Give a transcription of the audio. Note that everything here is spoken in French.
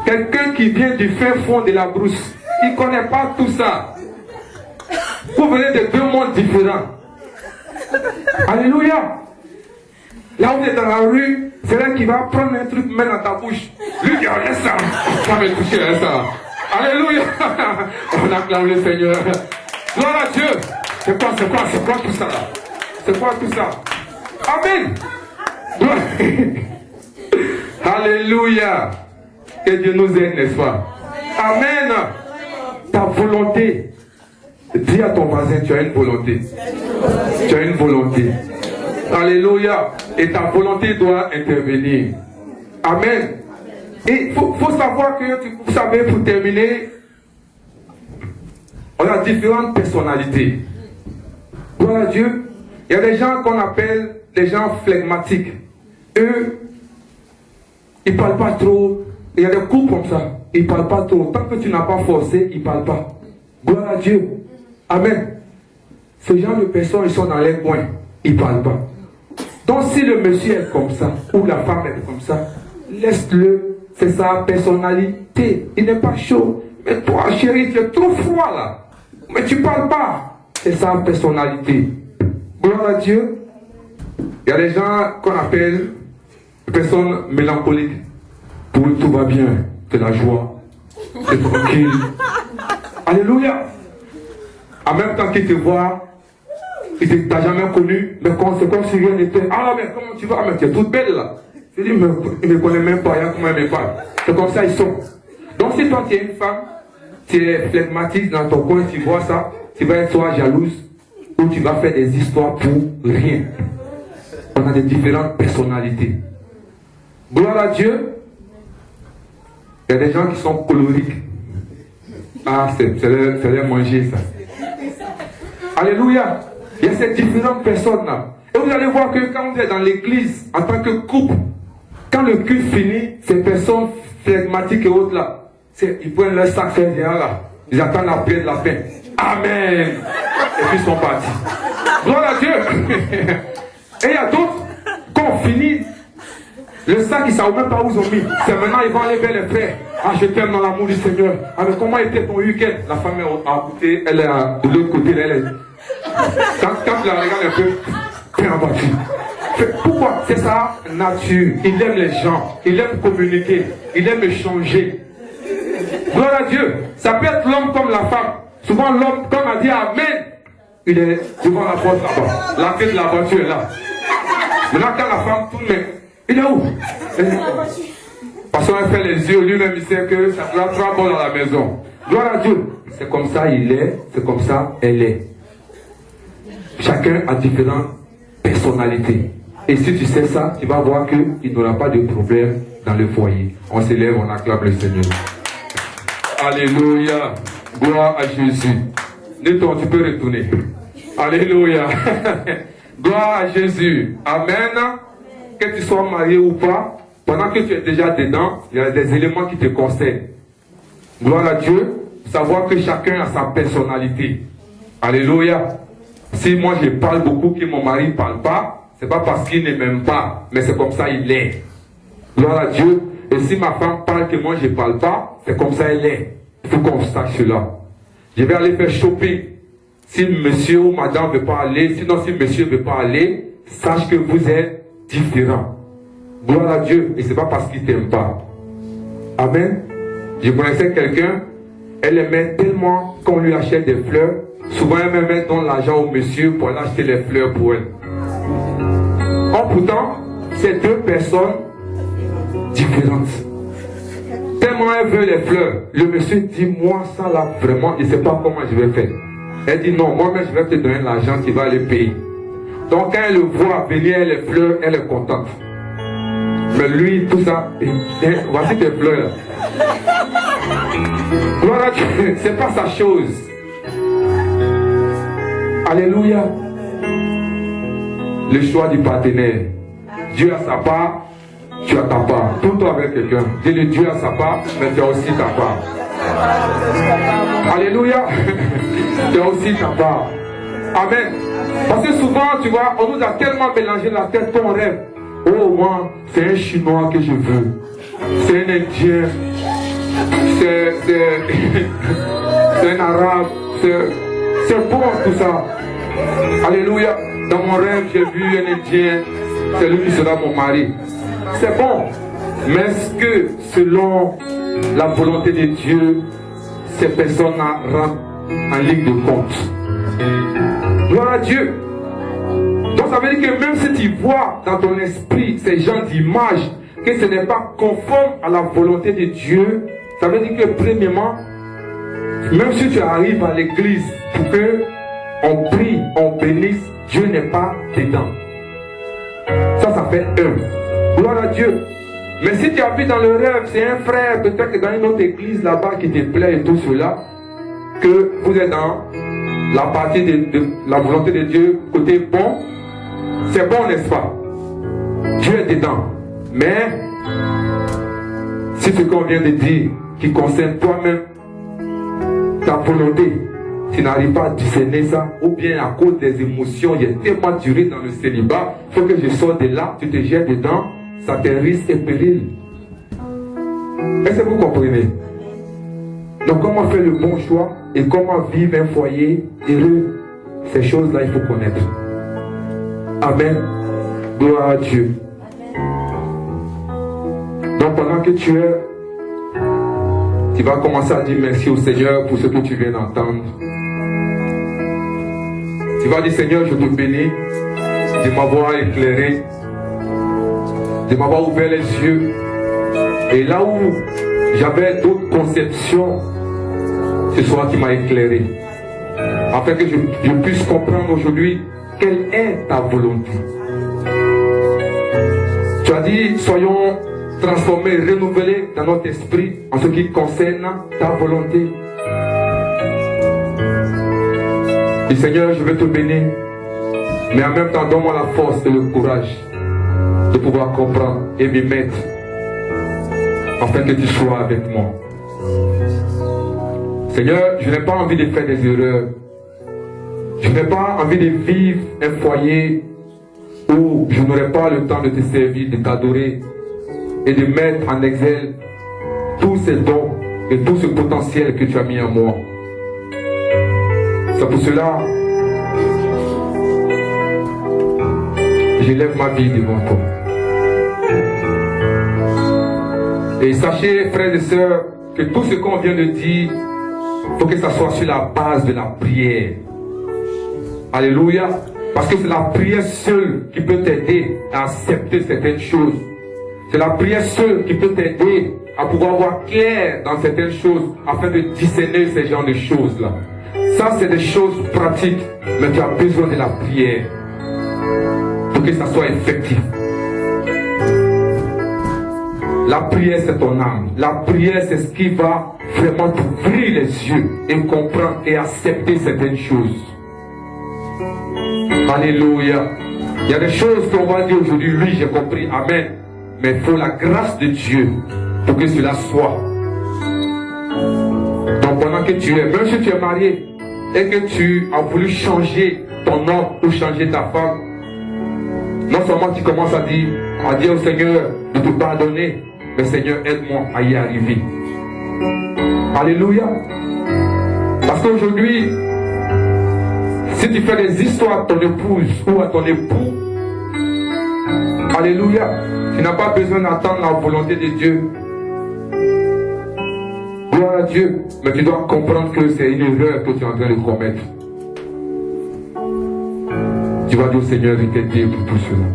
Quelqu'un qui vient du fin fond de la brousse, il ne connaît pas tout ça. Vous venez de deux mondes différents. Alléluia. Là où vous êtes dans la rue, c'est là qui va prendre un truc, mettre dans ta bouche. Lui dit, laisse ça. Ça va me toucher, laisse ça. Alléluia. On acclame le Seigneur. Gloire à Dieu. C'est quoi tout ça là? C'est quoi tout ça? Amen. Alléluia. Que Dieu nous aide, n'est-ce pas? Amen. Ta volonté. Dis à ton voisin, tu as une volonté. Tu as une volonté. Alléluia. Et ta volonté doit intervenir. Amen. Et il faut savoir que, vous savez, pour terminer, on a différentes personnalités. Gloire à Dieu. Il y a des gens qu'on appelle des gens flegmatiques. Eux, ils ne parlent pas trop. Il y a des couples comme ça. Ils ne parlent pas trop. Tant que tu n'as pas forcé, ils ne parlent pas. Gloire à Dieu. Amen. Ce genre de personnes, ils sont dans les coins. Ils ne parlent pas. Donc si le monsieur est comme ça, ou la femme est comme ça, laisse-le. C'est sa personnalité. Il n'est pas chaud. Mais toi, chérie, tu es trop froid là. Mais tu ne parles pas. C'est sa personnalité. Gloire à Dieu. Il y a des gens qu'on appelle des personnes mélancoliques. Pour eux, tout va bien. C'est la joie. C'est tranquille. Alléluia. En même temps qu'il te voit, il ne t'a jamais connu, mais c'est comme si rien n'était. Ah, mais comment tu vas? Ah, mais tu es toute belle là. Je dis, il ne me connaît même pas, comment il me parle. C'est comme ça ils sont. Donc si toi tu es une femme, tu es flegmatique dans ton coin, tu vois ça, tu vas être soit jalouse, ou tu vas faire des histoires pour rien. On a des différentes personnalités. Gloire à Dieu. Il y a des gens qui sont colériques. Ah, c'est leur manger ça. Alléluia. Il y a ces différentes personnes-là. Et vous allez voir que quand vous êtes dans l'église, en tant que couple, quand le culte finit, ces personnes flegmatiques et autres là, ils prennent leur sac derrière là. Ils attendent la prière de la fin. Amen. Et puis ils sont partis. Gloire à Dieu. Et il y a d'autres, quand on finit, le sac, ils ne savent même pas où ils ont mis. C'est maintenant, ils vont aller vers les frères. Ah, je t'aime dans l'amour du Seigneur. Ah, mais comment était ton week-end? La femme est à côté, elle est de l'autre côté. Elle est... Quand tu la regardes un peu, t'es abattu. Pourquoi? C'est sa nature. Il aime les gens. Il aime communiquer. Il aime échanger. Gloire à Dieu. Ça peut être l'homme comme la femme. Souvent, l'homme, comme a dit Amen, il est devant la porte là-bas. La clé de la voiture est là. Maintenant, quand la femme tourne, il est où? Parce qu'on fait les yeux, lui-même il sait que ça doit être bon dans la maison. Gloire à Dieu. C'est comme ça il est, c'est comme ça elle est. Chacun a différentes personnalités. Et si tu sais ça, tu vas voir qu'il n'aura pas de problème dans le foyer. On s'élève, on acclame le Seigneur. Alléluia. Gloire à Jésus. Newton, tu peux retourner. Alléluia. Gloire à Jésus. Amen. Que tu sois marié ou pas, pendant que tu es déjà dedans, il y a des éléments qui te concernent. Gloire à Dieu. Savoir que chacun a sa personnalité. Alléluia. Si moi je parle beaucoup, que mon mari ne parle pas, c'est pas parce qu'il ne m'aime pas, mais c'est comme ça il est. Gloire à Dieu. Et si ma femme parle que moi je ne parle pas, c'est comme ça elle est. Il faut qu'on sache cela. Je vais aller faire shopping. Si monsieur ou madame ne veut pas aller, sinon si monsieur ne veut pas aller, sache que vous êtes différents. Gloire à Dieu. Et ce n'est pas parce qu'il ne t'aime pas. Amen. Je connaissais quelqu'un, elle aimait tellement qu'on lui achète des fleurs. Souvent, elle me met dans l'argent au monsieur pour aller acheter les fleurs pour elle. Or, pourtant, c'est deux personnes différentes. Tellement elle veut les fleurs. Le monsieur dit, moi, ça là, vraiment, il ne sait pas comment je vais faire. Elle dit, non, moi-même, je vais te donner l'argent, tu vas aller payer. Donc, quand elle le voit venir, les fleurs, elle est contente. Mais lui, tout ça, voici tes fleurs. Gloire à Dieu, c'est pas sa chose. Alléluia. Le choix du partenaire. Dieu a sa part, tu as ta part. Tout toi avec quelqu'un. Dis-le, Dieu a sa part, mais tu as aussi ta part. Alléluia. Tu as aussi ta part. Amen. Parce que souvent, tu vois, on nous a tellement mélangé la tête qu'on rêve. Oh, moi, c'est un Chinois que je veux. C'est un Indien. c'est un arabe, c'est bon tout ça. Alléluia. Dans mon rêve, j'ai vu un Indien, c'est lui qui sera mon mari. C'est bon. Mais est-ce que selon la volonté de Dieu, ces personnes rentrent en ligne de compte? Gloire à Dieu. Donc ça veut dire que même si tu vois dans ton esprit ces gens d'image, que ce n'est pas conforme à la volonté de Dieu, ça veut dire que premièrement, même si tu arrives à l'église pour que on prie, on bénisse, Dieu n'est pas dedans. Ça fait un. Gloire à Dieu. Mais si tu habites dans le rêve, c'est un frère, peut-être dans une autre église là-bas qui te plaît et tout cela, que vous êtes dans la partie de la volonté de Dieu, côté bon, c'est bon, n'est-ce pas? Dieu est dedans. Mais, si ce qu'on vient de dire, qui concerne toi-même, ta volonté, tu n'arrives pas à discerner ça, ou bien à cause des émotions, il est tellement duré dans le célibat, il faut que je sorte de là, tu te jettes dedans, ça te risque et péril. Est-ce que vous comprenez? Donc comment faire le bon choix et comment vivre un foyer heureux, ces choses-là il faut connaître. Amen. Gloire à Dieu. Donc pendant que tu vas commencer à dire merci au Seigneur pour ce que tu viens d'entendre. Tu vas dire Seigneur, je te bénis de m'avoir éclairé, de m'avoir ouvert les yeux. Et là où j'avais d'autres conceptions, ce soir tu m'as éclairé. Afin que je puisse comprendre aujourd'hui quelle est ta volonté. Tu as dit, soyons transformés, renouvelés dans notre esprit en ce qui concerne ta volonté. Et Seigneur, je veux te bénir, mais en même temps, donne-moi la force et le courage de pouvoir comprendre et m'y mettre, afin que tu sois avec moi. Seigneur, je n'ai pas envie de faire des erreurs. Je n'ai pas envie de vivre un foyer où je n'aurai pas le temps de te servir, de t'adorer et de mettre en exergue tous ces dons et tout ce potentiel que tu as mis en moi. C'est pour cela que j'élève ma vie devant toi. Et sachez, frères et sœurs, que tout ce qu'on vient de dire, il faut que ça soit sur la base de la prière. Alléluia. Parce que c'est la prière seule qui peut t'aider à accepter certaines choses. C'est la prière seule qui peut t'aider à pouvoir voir clair dans certaines choses afin de discerner ces genres de choses-là. Ça, c'est des choses pratiques, mais tu as besoin de la prière pour que ça soit effectif. La prière, c'est ton âme. La prière, c'est ce qui va vraiment t'ouvrir les yeux et comprendre et accepter certaines choses. Alléluia. Il y a des choses qu'on va dire aujourd'hui, oui, j'ai compris, amen. Mais il faut la grâce de Dieu pour que cela soit. Donc pendant que tu es, même si tu es marié et que tu as voulu changer ton homme ou changer ta femme, non seulement tu commences à dire au Seigneur de te pardonner, mais Seigneur, aide-moi à y arriver. Alléluia. Parce qu'aujourd'hui, si tu fais des histoires à ton épouse ou à ton époux, alléluia, tu n'as pas besoin d'attendre la volonté de Dieu. Gloire à Dieu. Mais tu dois comprendre que c'est une erreur que tu es en train de commettre. Tu vas dire au Seigneur, je t'ai dit pour tout cela.